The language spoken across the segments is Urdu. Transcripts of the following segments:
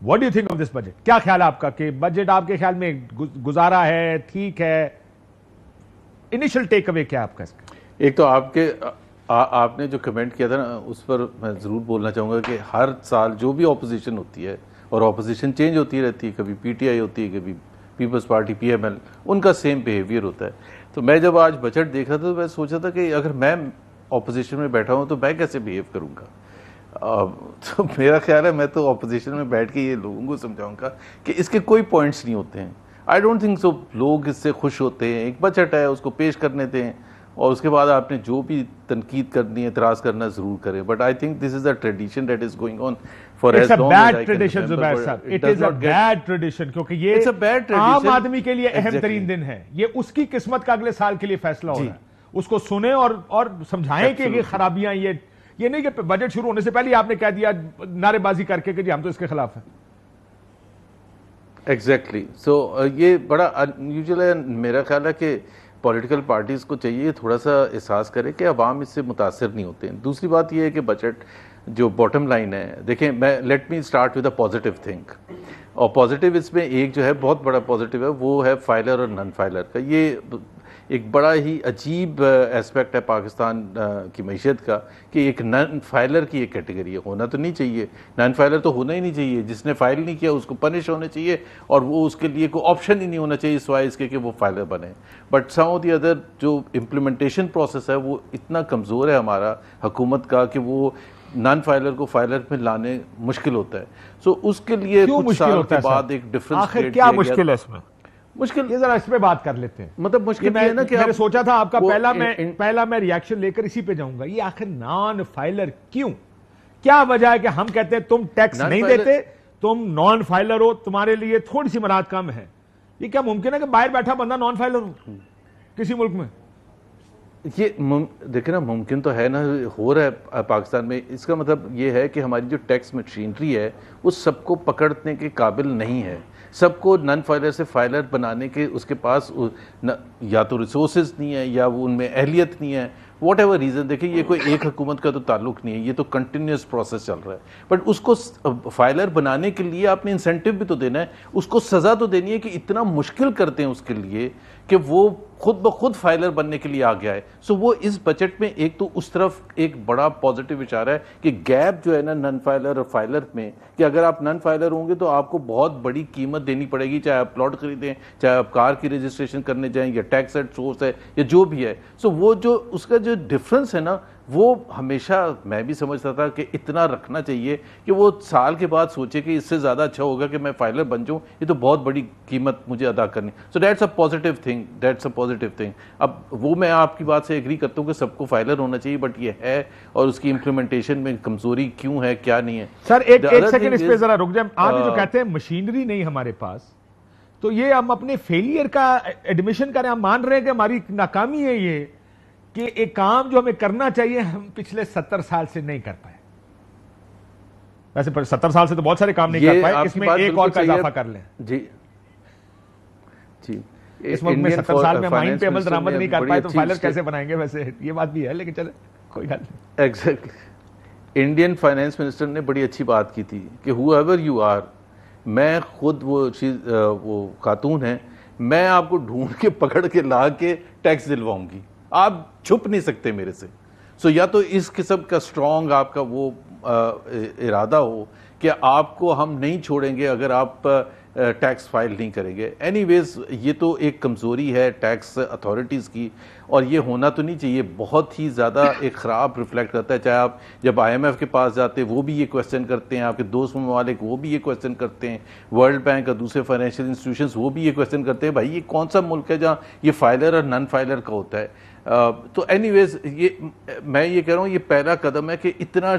What do you think of this budget? کیا خیال ہے آپ کا کہ بجٹ آپ کے خیال میں گزارا ہے, ٹھیک ہے؟ انیشل ٹیک اوے کیا آپ کا اس کا؟ ایک تو آپ نے جو کمنٹ کیا تھا نا, اس پر میں ضرور بولنا چاہوں گا کہ ہر سال جو بھی اپوزیشن ہوتی ہے, اور اپوزیشن چینج ہوتی رہتی ہے, کبھی پی ٹی آئی ہوتی ہے, کبھی پیپلز پارٹی پی ایم ایل, ان کا سیم بیہیویئر ہوتا ہے. تو میں جب آج بجٹ دیکھ رہا تھا تو میں سوچا تھا کہ اگر میں اپوزیشن میں بیٹھا ہوں تو میں کیسے بیہیو کروں گا. تو میرا خیال ہے میں تو اپوزیشن میں بیٹھ کے یہ لوگوں کو سمجھاؤں گا کہ اس کے کوئی پوائنٹس نہیں ہوتے ہیں. آئی ڈونٹ تھنک سو لوگ اس سے خوش ہوتے ہیں. ایک بجٹ ہے, اس کو پیش کرنے دیں, اور اس کے بعد آپ نے جو بھی تنقید کرنی ہے, اعتراض کرنا ضرور کریں. But I think this is a tradition that is going on for as long as I can remember. Zubair صاحب, it is a bad tradition, کیونکہ یہ عام آدمی کے لیے اہم ترین دن ہے. یہ اس کی قسمت کا اگلے سال کے لیے فیصلہ ہو رہا ہے. اس کو سنیں اور سمجھائیں کہ یہ خرابیاں, یہ نہیں کہ بجٹ شروع ہونے سے پہلے ہی آپ نے کہہ دیا نعرے بازی کر کے کہ جی ہم تو اس کے خلاف ہیں. ایگزیکٹلی. سو یہ بڑا انیوژل ہے. میرا خیال ہے کہ پولیٹیکل پارٹیز کو چاہیے تھوڑا سا احساس کرے کہ عوام اس سے متاثر نہیں ہوتے ہیں. دوسری بات یہ ہے کہ بجٹ جو باٹم لائن ہے, دیکھیں میں let me start with a positive thing. اور پازیٹیو اس میں ایک جو ہے بہت بڑا پازیٹیو ہے, وہ ہے فائلر اور نان فائلر کا. یہ ایک بڑا ہی عجیب ایسپیکٹ ہے پاکستان کی معیشت کا کہ ایک نان فائلر کی ایک کیٹیگری ہے. ہونا تو نہیں چاہیے, نان فائلر تو ہونا ہی نہیں چاہیے. جس نے فائل نہیں کیا اس کو پنش ہونا چاہیے, اور وہ اس کے لیے کوئی آپشن ہی نہیں ہونا چاہیے سوائے اس کے کہ وہ فائلر بنے. But some of the other جو امپلیمنٹیشن پروسیس ہے وہ اتنا کمزور ہے ہمارا حکومت کا کہ وہ نان فائلر کو فائلر میں لانے مشکل ہوتا ہے. سو اس کے لیے کچھ سال کے بعد ایک ڈفرنس آخر کیا مشکل ہے اس میں؟ مشکل یہ ذرا اس پہ بات کر لیتے ہیں. مطلب مشکل یہ ہے نا کہ میں نے سوچا تھا آپ کا پہلا میں ریاکشن لے کر اسی پہ جاؤں گا. یہ آخر نان فائلر کیوں؟ کیا وجہ ہے کہ ہم کہتے ہیں تم ٹیکس نہیں دیتے, تم نان فائلر ہو, تمہارے لیے تھوڑی سی مراد کم ہے. یہ کیا ممکن ہے کہ باہر بیٹھا بندہ نان فائلر ہو کسی ملک میں؟ یہ دیکھیں نا, ممکن تو ہے نا, ہو رہا ہے پاکستان میں. اس کا مطلب یہ ہے کہ ہماری جو ٹیکس مشینری ہے وہ سب کو پکڑنے کے قابل نہیں ہے. سب کو نان فائلر سے فائلر بنانے کے اس کے پاس یا تو ریسورسز نہیں ہے یا وہ ان میں اہلیت نہیں ہے, واٹ ایور ریزن. دیکھیں یہ کوئی ایک حکومت کا تو تعلق نہیں ہے, یہ تو کنٹینیوس پروسیس چل رہا ہے. بٹ اس کو فائلر بنانے کے لیے آپ نے انسینٹیو بھی تو دینا ہے, اس کو سزا تو دینی ہے کہ اتنا مشکل کرتے ہیں اس کے لیے کہ وہ خود بخود فائلر بننے کے لیے آ گیا ہے. سو وہ اس بجٹ میں ایک تو اس طرف ایک بڑا پازیٹیو اشارہ ہے کہ گیپ جو ہے نا نان فائلر اور فائلر میں, کہ اگر آپ نان فائلر ہوں گے تو آپ کو بہت بڑی قیمت دینی پڑے گی, چاہے آپ پلاٹ خریدیں, چاہے آپ کار کی رجسٹریشن کرنے جائیں, یا ٹیکس ایٹ سورس ہے, یا جو بھی ہے. سو وہ جو اس کا جو ڈفرنس ہے نا, وہ ہمیشہ میں بھی سمجھتا تھا کہ اتنا رکھنا چاہیے کہ وہ سال کے بعد سوچے کہ اس سے زیادہ اچھا ہوگا کہ میں فائلر بن جاؤں, یہ تو بہت بڑی قیمت مجھے ادا کرنی. So that's a positive thing, that's a positive thing. اب وہ میں آپ کی بات سے ایگری کرتا ہوں کہ سب کو فائلر ہونا چاہیے, بٹ یہ ہے, اور اس کی امپلیمنٹیشن میں کمزوری کیوں ہے, کیا نہیں ہے. سر ایک سیکنڈ اس پہ ذرا رک جائیں. آپ جو کہتے ہیں مشینری نہیں ہمارے پاس, تو یہ ہم اپنے فیلئر کا ایڈمیشن کریں, ہم مان رہے ہیں کہ ہماری ناکامی ہے یہ کہ ایک کام جو ہمیں کرنا چاہیے ہم پچھلے 70 سال سے نہیں کر پائے. ویسے 70 سال سے تو بہت سارے کام نہیں کر پائے, اس میں ایک اور کا اضافہ کر لیں. جی جی, اس ملک میں 70 سال میں مائن پہ عمل درآمد نہیں کر پائے تو فائلر کیسے بنائیں گے؟ ویسے یہ بات بھی ہے, لیکن چلے کوئی بات نہیں. ایگزیکٹلی. انڈین فائنانس منسٹر نے بڑی اچھی بات کی تھی کہ ہو ایور یو آر, میں خود وہ خاتون ہیں, میں آپ کو ڈھونڈ کے پکڑ کے لا کے ٹیکس دلواؤں گی, آپ چھپ نہیں سکتے میرے سے. سو یا تو اس قسم کا اسٹرانگ آپ کا وہ ارادہ ہو کہ آپ کو ہم نہیں چھوڑیں گے اگر آپ ٹیکس فائل نہیں کریں گے. اینی ویز یہ تو ایک کمزوری ہے ٹیکس اتھارٹیز کی, اور یہ ہونا تو نہیں چاہیے. بہت ہی زیادہ ایک خراب ریفلیکٹ کرتا ہے. چاہے آپ جب آئی ایم ایف کے پاس جاتے ہیں وہ بھی یہ کویسچن کرتے ہیں, آپ کے دوست ممالک وہ بھی یہ کویسچن کرتے ہیں, ورلڈ بینک اور دوسرے فائنینشیل انسٹیٹیوشنز وہ بھی یہ کویسچن کرتے ہیں, بھائی یہ کون سا ملک ہے جہاں یہ فائلر اور نان فائلر کا ہوتا ہے. تو اینی ویز یہ میں یہ کہہ رہا ہوں یہ پہلا قدم ہے کہ اتنا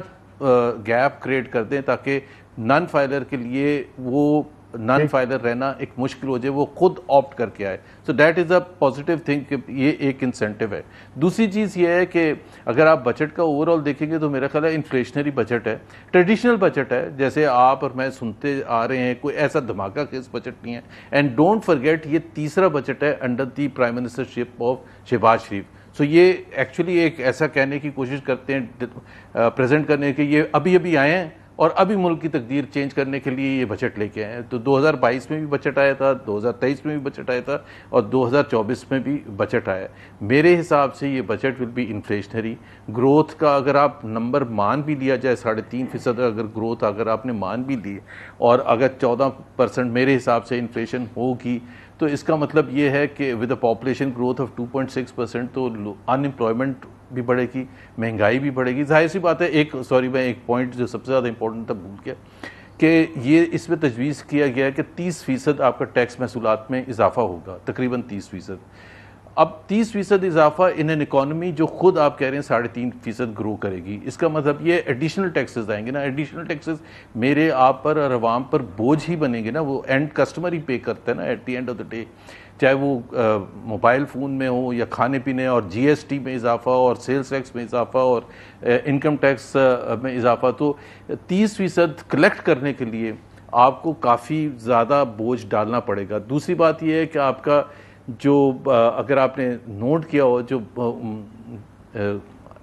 گیپ کریٹ کر دیں تاکہ نان فائلر کے لیے وہ نان فائلر رہنا ایک مشکل ہو جائے, وہ خود آپٹ کر کے آئے. So that is a positive thing کہ یہ ایک انسینٹیو ہے. دوسری چیز یہ ہے کہ اگر آپ بجٹ کا اوور آل دیکھیں گے تو میرا خیال ہے انفلیشنری بجٹ ہے, ٹریڈیشنل بجٹ ہے جیسے آپ اور میں سنتے آ رہے ہیں, کوئی ایسا دھماکہ خیز بجٹ نہیں ہے. اینڈ ڈونٹ فرگیٹ یہ تیسرا بجٹ ہے under the prime ministership of Shehbaz Sharif. So یہ ایکچولی ایک ایسا کہنے کی کوشش کرتے ہیں پریزنٹ کرنے کہ یہ ابھی ابھی آئے ہیں اور ابھی ملک کی تقدیر چینج کرنے کے لیے یہ بجٹ لے کے آئے ہیں. تو 2022 میں بھی بجٹ آیا تھا, 2023 میں بھی بجٹ آیا تھا, اور 2024 میں بھی بجٹ آیا. میرے حساب سے یہ budget will be inflationary. Growth کا اگر آپ نمبر مان بھی لیا جائے 3.5% اگر گروتھ اگر آپ نے مان بھی لی, اور اگر 14% میرے حساب سے انفلیشن ہوگی, تو اس کا مطلب یہ ہے کہ with a population growth of 2.6% تو ان امپلائمنٹ بھی بڑھے گی, مہنگائی بھی بڑھے گی. ظاہر سی بات ہے, میں ایک پوائنٹ جو سب سے زیادہ امپورٹنٹ تھا بھول گیا, کہ یہ اس میں تجویز کیا گیا ہے کہ 30% آپ کا ٹیکس محصولات میں اضافہ ہوگا, تقریباً 30%. اب 30% اضافہ ان این اکانومی جو خود آپ کہہ رہے ہیں 3.5% گرو کرے گی, اس کا مطلب یہ ایڈیشنل ٹیکسز آئیں گے نا. ایڈیشنل ٹیکسز میرے آپ پر اور عوام پر بوجھ ہی بنیں گے نا, وہ اینڈ کسٹمر ہی پے کرتا ہے نا at the end of the day, چاہے وہ موبائل فون میں ہو یا کھانے پینے, اور جی ایس ٹی میں اضافہ, اور سیلز ٹیکس میں اضافہ, اور انکم ٹیکس میں اضافہ. تو 30% کلیکٹ کرنے کے لیے آپ کو کافی زیادہ بوجھ ڈالنا پڑے گا. دوسری بات یہ ہے کہ آپ کا جو اگر آپ نے نوٹ کیا ہو, جو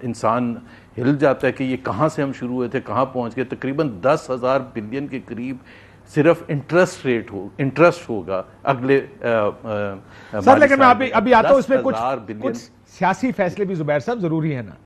انسان ہل جاتا ہے کہ یہ کہاں سے ہم شروع ہوئے تھے کہاں پہنچ گئے, تقریباً 10,000 بلین کے قریب صرف انٹرسٹ ہوگا اگلے سر. لیکن میں ابھی آتا ہوں, اس میں کچھ سیاسی فیصلے بھی زبیر صاحب ضروری ہے نا.